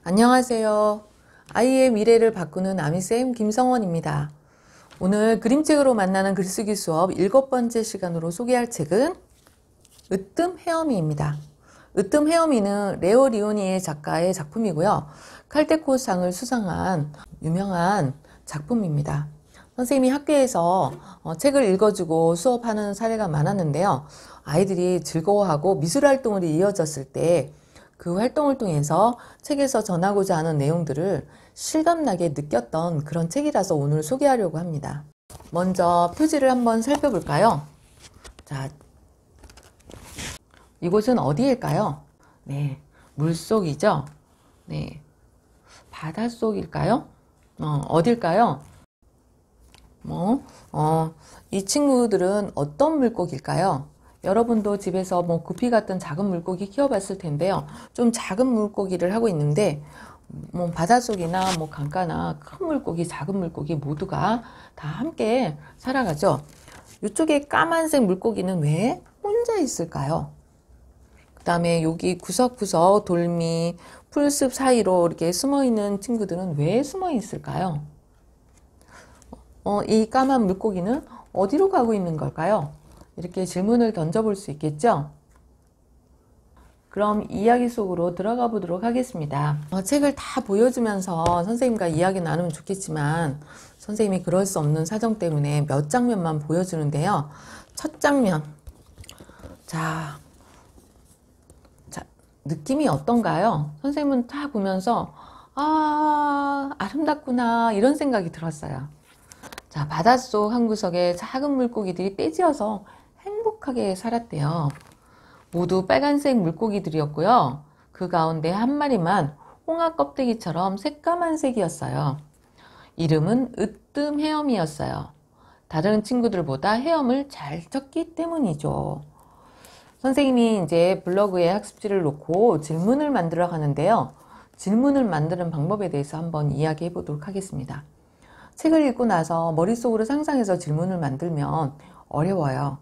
안녕하세요. 아이의 미래를 바꾸는 아미쌤 김성원입니다. 오늘 그림책으로 만나는 글쓰기 수업 7번째 시간으로 소개할 책은 으뜸 헤어미입니다. 으뜸 헤어미는 레오 리오니의 작가의 작품이고요. 칼데코상을 수상한 유명한 작품입니다. 선생님이 학교에서 책을 읽어주고 수업하는 사례가 많았는데요. 아이들이 즐거워하고 미술 활동으로 이어졌을 때 그 활동을 통해서 책에서 전하고자 하는 내용들을 실감나게 느꼈던 그런 책이라서 오늘 소개하려고 합니다. 먼저 표지를 한번 살펴볼까요? 자, 이곳은 어디일까요? 네, 물속이죠? 네, 바닷속일까요? 어딜까요? 이 친구들은 어떤 물고기일까요? 여러분도 집에서 구피 같은 작은 물고기 키워봤을 텐데요. 좀 작은 물고기를 하고 있는데 바닷속이나 강가나 큰 물고기, 작은 물고기 모두가 다 함께 살아가죠. 이쪽에 까만색 물고기는 왜 혼자 있을까요? 그 다음에 여기 구석구석 돌미, 풀숲 사이로 이렇게 숨어있는 친구들은 왜 숨어 있을까요? 이 까만 물고기는 어디로 가고 있는 걸까요? 이렇게 질문을 던져볼 수 있겠죠? 그럼 이야기 속으로 들어가 보도록 하겠습니다. 책을 다 보여주면서 선생님과 이야기 나누면 좋겠지만 선생님이 그럴 수 없는 사정 때문에 몇 장면만 보여주는데요. 첫 장면. 자, 느낌이 어떤가요? 선생님은 다 보면서 아름답구나 이런 생각이 들었어요. 자, 바닷속 한 구석에 작은 물고기들이 떼지어서 행복하게 살았대요. 모두 빨간색 물고기들이었고요. 그 가운데 한 마리만 홍합 껍데기처럼 새까만 색이었어요. 이름은 으뜸 헤엄이었어요. 다른 친구들보다 헤엄을 잘 쳤기 때문이죠. 선생님이 이제 블로그에 학습지를 놓고 질문을 만들어 가는데요. 질문을 만드는 방법에 대해서 한번 이야기해 보도록 하겠습니다. 책을 읽고 나서 머릿속으로 상상해서 질문을 만들면 어려워요.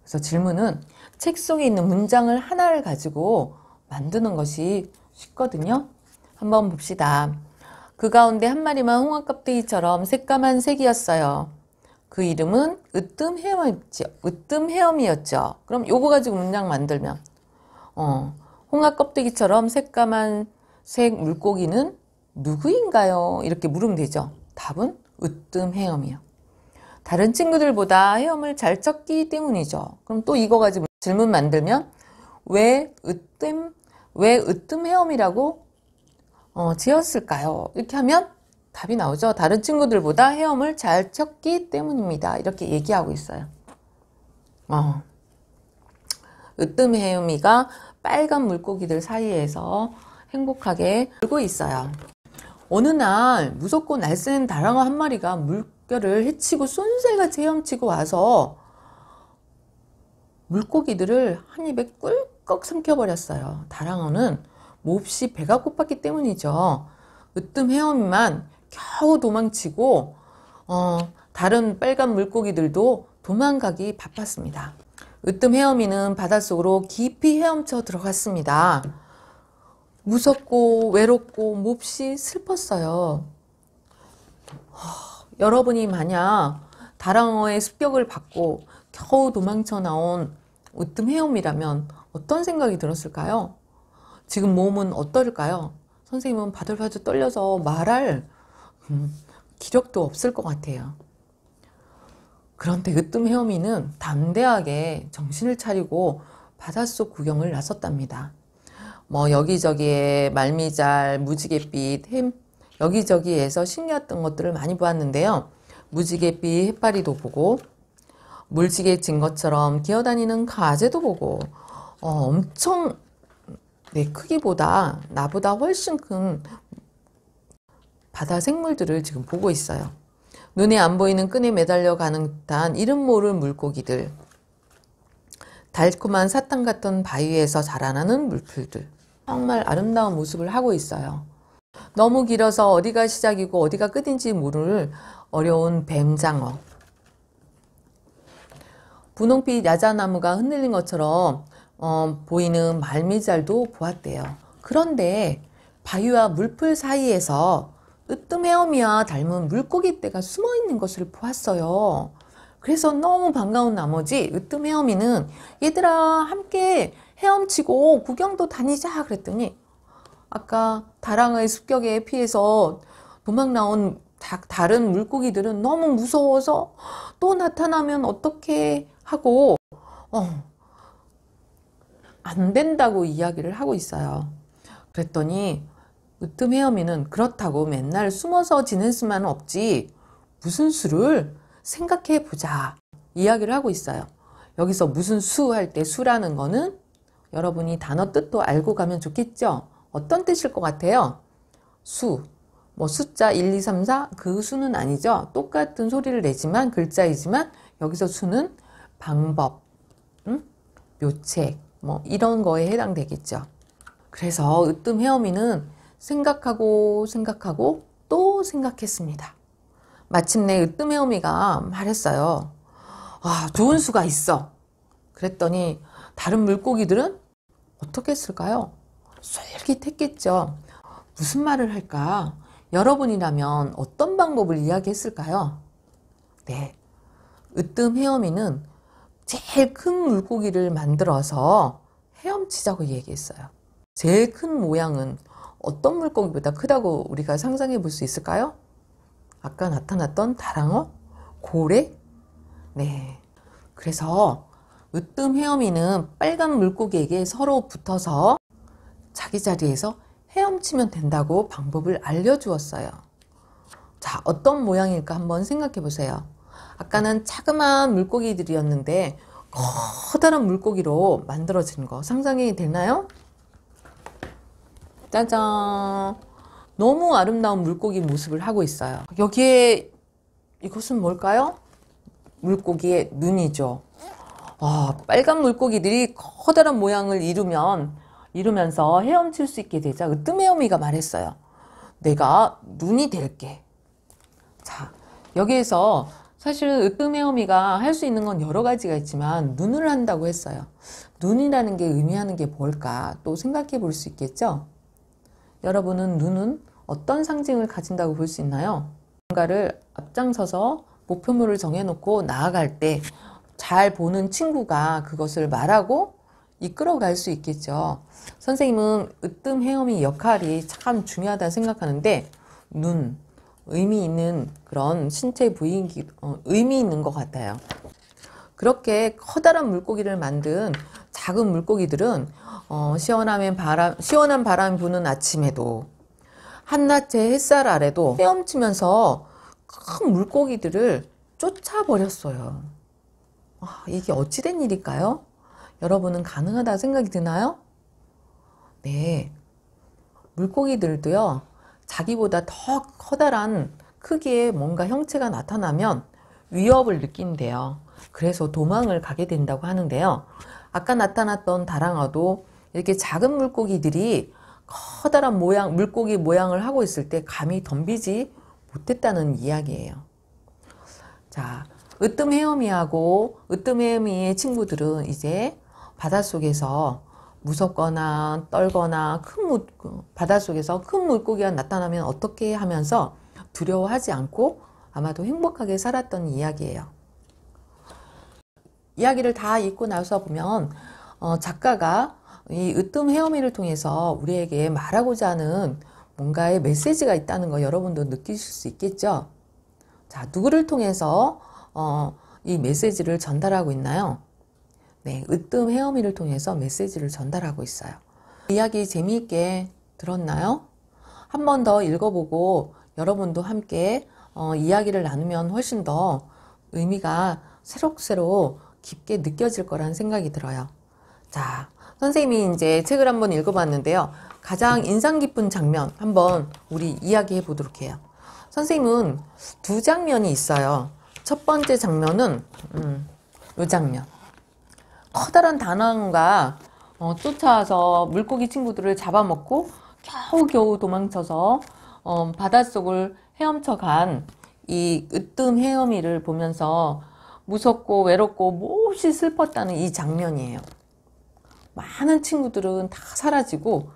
그래서 질문은 책 속에 있는 문장을 하나를 가지고 만드는 것이 쉽거든요. 한번 봅시다. 그 가운데 한 마리만 홍합 껍데기처럼 새까만 색이었어요. 그 이름은 으뜸 헤엄이었죠. 으뜸 헤엄이었죠. 그럼 요거 가지고 문장 만들면 홍합 껍데기처럼 새까만 색 물고기는 누구인가요? 이렇게 물으면 되죠. 답은 으뜸 헤엄이요. 다른 친구들보다 헤엄을 잘 쳤기 때문이죠. 그럼 또 이거 가지고 질문 만들면 왜 으뜸 헤엄이라고 지었을까요? 이렇게 하면 답이 나오죠. 다른 친구들보다 헤엄을 잘 쳤기 때문입니다. 이렇게 얘기하고 있어요. 으뜸 헤엄이가 빨간 물고기들 사이에서 행복하게 놀고 있어요. 어느 날 무섭고 날쌘 다랑어 한 마리가 물결을 헤치고 쏜새같이 헤엄치고 와서 물고기들을 한 입에 꿀꺽 삼켜버렸어요. 다랑어는 몹시 배가 고팠기 때문이죠. 으뜸 헤엄이만 겨우 도망치고 다른 빨간 물고기들도 도망가기 바빴습니다. 으뜸 헤엄이는 바닷속으로 깊이 헤엄쳐 들어갔습니다. 무섭고 외롭고 몹시 슬펐어요. 여러분이 만약 다랑어의 습격을 받고 겨우 도망쳐 나온 으뜸 헤엄이라면 어떤 생각이 들었을까요? 지금 몸은 어떨까요? 선생님은 바들바들 떨려서 말할 기력도 없을 것 같아요. 그런데 으뜸 헤엄이는 담대하게 정신을 차리고 바닷속 구경을 나섰답니다. 여기저기에 말미잘, 무지갯빛, 여기저기에서 신기했던 것들을 많이 보았는데요. 무지갯빛 햇바리도 보고 물지개 진 것처럼 기어다니는 가재도 보고 엄청 내 크기보다 나보다 훨씬 큰 바다 생물들을 지금 보고 있어요. 눈에 안 보이는 끈에 매달려 가는 듯한 이름 모를 물고기들, 달콤한 사탕 같은 바위에서 자라나는 물풀들, 정말 아름다운 모습을 하고 있어요. 너무 길어서 어디가 시작이고 어디가 끝인지 모를 어려운 뱀장어, 분홍빛 야자나무가 흔들린 것처럼 보이는 말미잘도 보았대요. 그런데 바위와 물풀 사이에서 으뜸 헤엄이와 닮은 물고기 떼가 숨어 있는 것을 보았어요. 그래서 너무 반가운 나머지 으뜸 헤엄이는 얘들아 함께 헤엄치고 구경도 다니자 그랬더니 아까 다랑어의 습격에 피해서 도망 나온 다른 물고기들은 너무 무서워서 또 나타나면 어떻게 하고 안 된다고 이야기를 하고 있어요. 그랬더니 으뜸 헤엄이는 그렇다고 맨날 숨어서 지낼 수만은 없지. 무슨 수를 생각해 보자. 이야기를 하고 있어요. 여기서 무슨 수 할 때 수라는 거는 여러분이 단어 뜻도 알고 가면 좋겠죠? 어떤 뜻일 것 같아요? 수. 뭐 숫자 1, 2, 3, 4 그 수는 아니죠. 똑같은 소리를 내지만 글자이지만 여기서 수는 방법, 묘책 뭐 이런 거에 해당되겠죠. 그래서 으뜸 헤엄이는 생각하고 또 생각했습니다. 마침내 으뜸 헤엄이가 말했어요. 아, 좋은 수가 있어. 그랬더니 다른 물고기들은 어떻게 했을까요? 솔깃했겠죠. 무슨 말을 할까? 여러분이라면 어떤 방법을 이야기했을까요? 네, 으뜸 헤엄이는 제일 큰 물고기를 만들어서 헤엄치자고 얘기했어요. 제일 큰 모양은 어떤 물고기보다 크다고 우리가 상상해 볼 수 있을까요? 아까 나타났던 다랑어? 고래? 네. 그래서 으뜸 헤엄이는 빨간 물고기에게 서로 붙어서 자기 자리에서 헤엄치면 된다고 방법을 알려주었어요. 자, 어떤 모양일까 한번 생각해 보세요. 아까는 자그마한 물고기들이었는데 커다란 물고기로 만들어진 거 상상이 되나요? 짜잔! 너무 아름다운 물고기 모습을 하고 있어요. 여기에 이것은 뭘까요? 물고기의 눈이죠. 빨간 물고기들이 커다란 모양을 이루면서 헤엄칠 수 있게 되자 으뜸 헤엄이가 말했어요. 내가 눈이 될게. 자, 여기에서 사실 으뜸 헤엄이가 할 수 있는 건 여러 가지가 있지만 눈을 한다고 했어요. 눈이라는 게 의미하는 게 뭘까 또 생각해 볼 수 있겠죠? 여러분은 눈은 어떤 상징을 가진다고 볼 수 있나요? 뭔가를 앞장서서 목표물을 정해놓고 나아갈 때 잘 보는 친구가 그것을 말하고 이끌어 갈 수 있겠죠. 선생님은 으뜸 헤엄이 역할이 참 중요하다 생각하는데 눈, 의미 있는 그런 신체 부위, 의미 있는 것 같아요. 그렇게 커다란 물고기를 만든 작은 물고기들은 시원한 바람 부는 아침에도 한낮의 햇살 아래도 헤엄치면서 큰 물고기들을 쫓아버렸어요. 이게 어찌된 일일까요? 여러분은 가능하다 생각이 드나요? 네, 물고기들도요, 자기보다 더 커다란 크기의 뭔가 형체가 나타나면 위협을 느낀대요. 그래서 도망을 가게 된다고 하는데요. 아까 나타났던 다랑어도 이렇게 작은 물고기들이 커다란 물고기 모양을 하고 있을 때 감히 덤비지 못했다는 이야기예요. 자, 으뜸 헤엄이하고 으뜸 헤엄이의 친구들은 이제 바닷속에서 무섭거나 떨거나 바닷속에서 큰 물고기가 나타나면 어떻게 하면서 두려워하지 않고 아마도 행복하게 살았던 이야기예요. 이야기를 다 읽고 나서 보면 작가가 이 으뜸 헤엄이를 통해서 우리에게 말하고자 하는 뭔가의 메시지가 있다는 거 여러분도 느끼실 수 있겠죠? 자, 누구를 통해서 이 메시지를 전달하고 있나요? 네, 으뜸 헤엄이를 통해서 메시지를 전달하고 있어요. 이야기 재미있게 들었나요? 한 번 더 읽어보고 여러분도 함께 이야기를 나누면 훨씬 더 의미가 새록새록 깊게 느껴질 거라는 생각이 들어요. 자, 선생님이 이제 책을 한번 읽어봤는데요. 가장 인상 깊은 장면 한번 우리 이야기해 보도록 해요. 선생님은 두 장면이 있어요. 첫 번째 장면은 이 장면. 커다란 다낭어가 쫓아와서 물고기 친구들을 잡아먹고 겨우겨우 도망쳐서 바닷속을 헤엄쳐 간 이 으뜸 헤엄이를 보면서 무섭고 외롭고 몹시 슬펐다는 이 장면이에요. 많은 친구들은 다 사라지고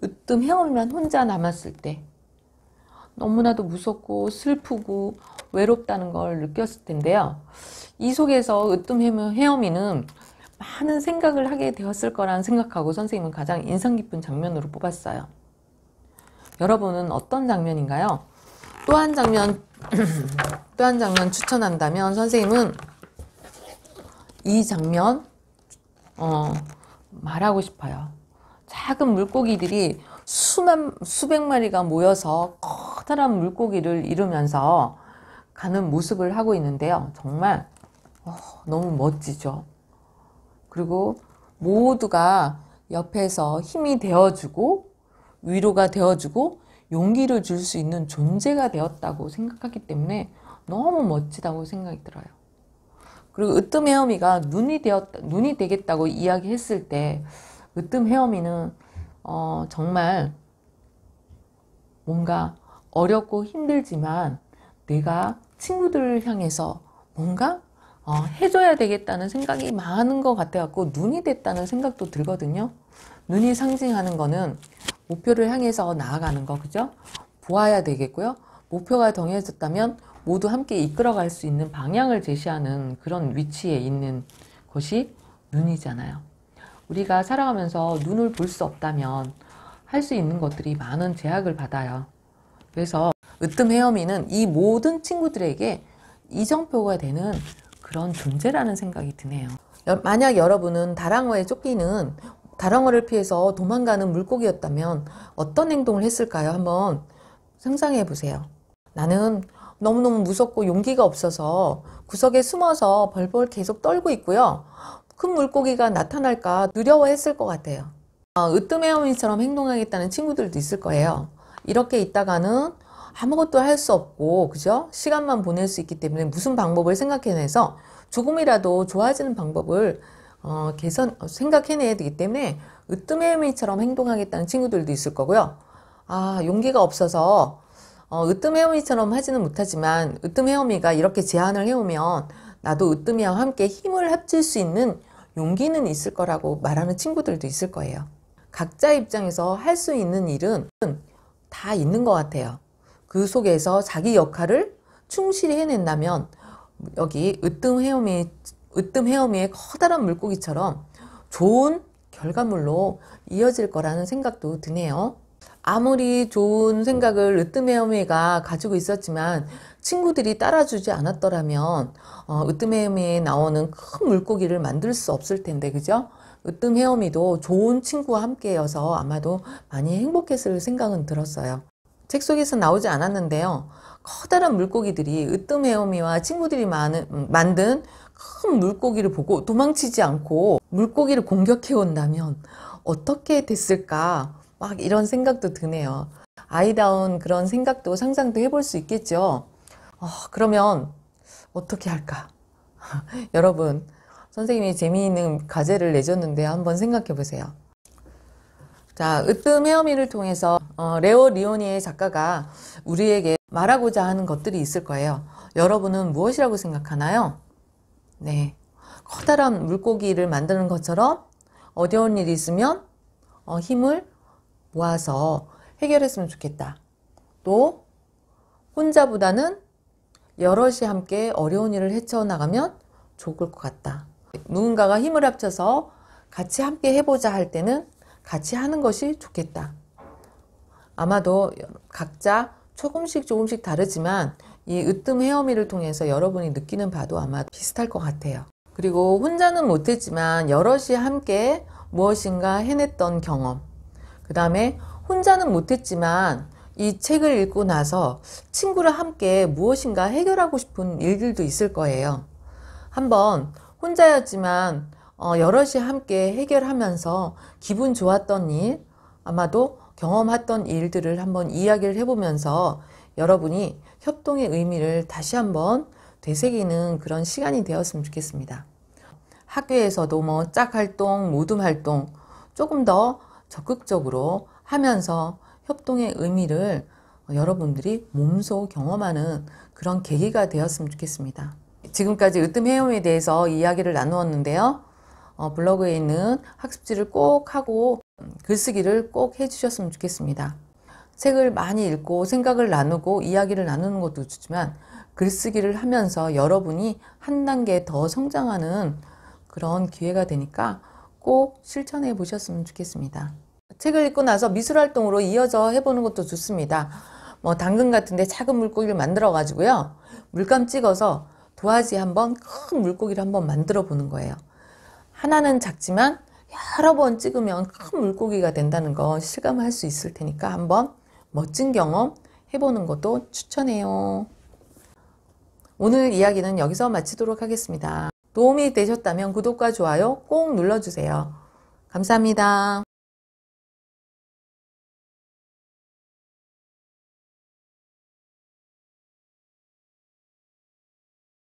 으뜸 헤엄이만 혼자 남았을 때 너무나도 무섭고 슬프고 외롭다는 걸 느꼈을 텐데요. 이 속에서 으뜸 헤엄이는 많은 생각을 하게 되었을 거라는 생각하고 선생님은 가장 인상 깊은 장면으로 뽑았어요. 여러분은 어떤 장면인가요? 또 한 장면 추천한다면 선생님은 이 장면 말하고 싶어요. 작은 물고기들이 수백 마리가 모여서 커다란 물고기를 이루면서 가는 모습을 하고 있는데요. 정말 너무 멋지죠. 그리고 모두가 옆에서 힘이 되어주고 위로가 되어주고 용기를 줄 수 있는 존재가 되었다고 생각하기 때문에 너무 멋지다고 생각이 들어요. 그리고 으뜸 헤엄이가 눈이 되겠다고 이야기했을 때 으뜸 헤엄이는 정말 뭔가 어렵고 힘들지만 내가 친구들을 향해서 뭔가 해줘야 되겠다는 생각이 많은 것 같아갖고 눈이 됐다는 생각도 들거든요. 눈이 상징하는 거는 목표를 향해서 나아가는 거, 그죠? 보아야 되겠고요. 목표가 정해졌다면 모두 함께 이끌어갈 수 있는 방향을 제시하는 그런 위치에 있는 것이 눈이잖아요. 우리가 살아가면서 눈을 볼 수 없다면 할 수 있는 것들이 많은 제약을 받아요. 그래서 으뜸 헤엄이는 이 모든 친구들에게 이정표가 되는 그런 존재라는 생각이 드네요. 만약 여러분은 다랑어에 쫓기는 다랑어를 피해서 도망가는 물고기였다면 어떤 행동을 했을까요? 한번 상상해 보세요. 나는 너무너무 무섭고 용기가 없어서 구석에 숨어서 벌벌 계속 떨고 있고요. 큰 물고기가 나타날까 두려워했을 것 같아요. 으뜸 헤엄이처럼 행동하겠다는 친구들도 있을 거예요. 이렇게 있다가는 아무것도 할 수 없고, 그죠? 시간만 보낼 수 있기 때문에 무슨 방법을 생각해내서 조금이라도 좋아지는 방법을 생각해내야 되기 때문에 으뜸 헤엄이처럼 행동하겠다는 친구들도 있을 거고요. 용기가 없어서 으뜸 헤엄이처럼 하지는 못하지만 으뜸 헤엄이가 이렇게 제안을 해오면 나도 으뜸이와 함께 힘을 합칠 수 있는 용기는 있을 거라고 말하는 친구들도 있을 거예요. 각자 입장에서 할 수 있는 일은 다 있는 것 같아요. 그 속에서 자기 역할을 충실히 해낸다면 여기 으뜸 헤엄이의 커다란 물고기처럼 좋은 결과물로 이어질 거라는 생각도 드네요. 아무리 좋은 생각을 으뜸 헤엄이가 가지고 있었지만 친구들이 따라주지 않았더라면 으뜸 헤엄이에 나오는 큰 물고기를 만들 수 없을 텐데, 그죠? 으뜸 헤엄이도 좋은 친구와 함께여서 아마도 많이 행복했을 생각은 들었어요. 책 속에서 나오지 않았는데요. 커다란 물고기들이 으뜸 헤엄이와 친구들이 만든 큰 물고기를 보고 도망치지 않고 물고기를 공격해 온다면 어떻게 됐을까? 막 이런 생각도 드네요. 아이다운 그런 생각도 상상도 해볼 수 있겠죠. 그러면 어떻게 할까? 여러분, 선생님이 재미있는 과제를 내줬는데 한번 생각해 보세요. 자, 으뜸 헤엄이를 통해서 레오 리오니의 작가가 우리에게 말하고자 하는 것들이 있을 거예요. 여러분은 무엇이라고 생각하나요? 네, 커다란 물고기를 만드는 것처럼 어려운 일이 있으면 힘을 모아서 해결했으면 좋겠다. 또 혼자보다는 여럿이 함께 어려운 일을 헤쳐나가면 좋을 것 같다. 누군가가 힘을 합쳐서 같이 함께 해보자 할 때는 같이 하는 것이 좋겠다. 아마도 각자 조금씩 다르지만 이 으뜸 헤엄이를 통해서 여러분이 느끼는 바도 아마 비슷할 것 같아요. 그리고 혼자는 못했지만 여럿이 함께 무엇인가 해냈던 경험, 그 다음에 혼자는 못했지만 이 책을 읽고 나서 친구랑 함께 무엇인가 해결하고 싶은 일들도 있을 거예요. 한번 혼자였지만 여럿이 함께 해결하면서 기분 좋았던 일, 아마도 경험했던 일들을 한번 이야기를 해보면서 여러분이 협동의 의미를 다시 한번 되새기는 그런 시간이 되었으면 좋겠습니다. 학교에서도 뭐 짝활동, 모둠활동 조금 더 적극적으로 하면서 협동의 의미를 여러분들이 몸소 경험하는 그런 계기가 되었으면 좋겠습니다. 지금까지 으뜸 헤엄에 대해서 이야기를 나누었는데요. 블로그에 있는 학습지를 꼭 하고 글쓰기를 꼭 해주셨으면 좋겠습니다. 책을 많이 읽고 생각을 나누고 이야기를 나누는 것도 좋지만 글쓰기를 하면서 여러분이 한 단계 더 성장하는 그런 기회가 되니까 꼭 실천해 보셨으면 좋겠습니다. 책을 읽고 나서 미술활동으로 이어져 해보는 것도 좋습니다. 당근 같은데 작은 물고기를 만들어 가지고요, 물감 찍어서 도화지 한번 큰 물고기를 한번 만들어 보는 거예요. 하나는 작지만 여러 번 찍으면 큰 물고기가 된다는 거 실감할 수 있을 테니까 한번 멋진 경험 해보는 것도 추천해요. 오늘 이야기는 여기서 마치도록 하겠습니다. 도움이 되셨다면 구독과 좋아요 꼭 눌러주세요. 감사합니다.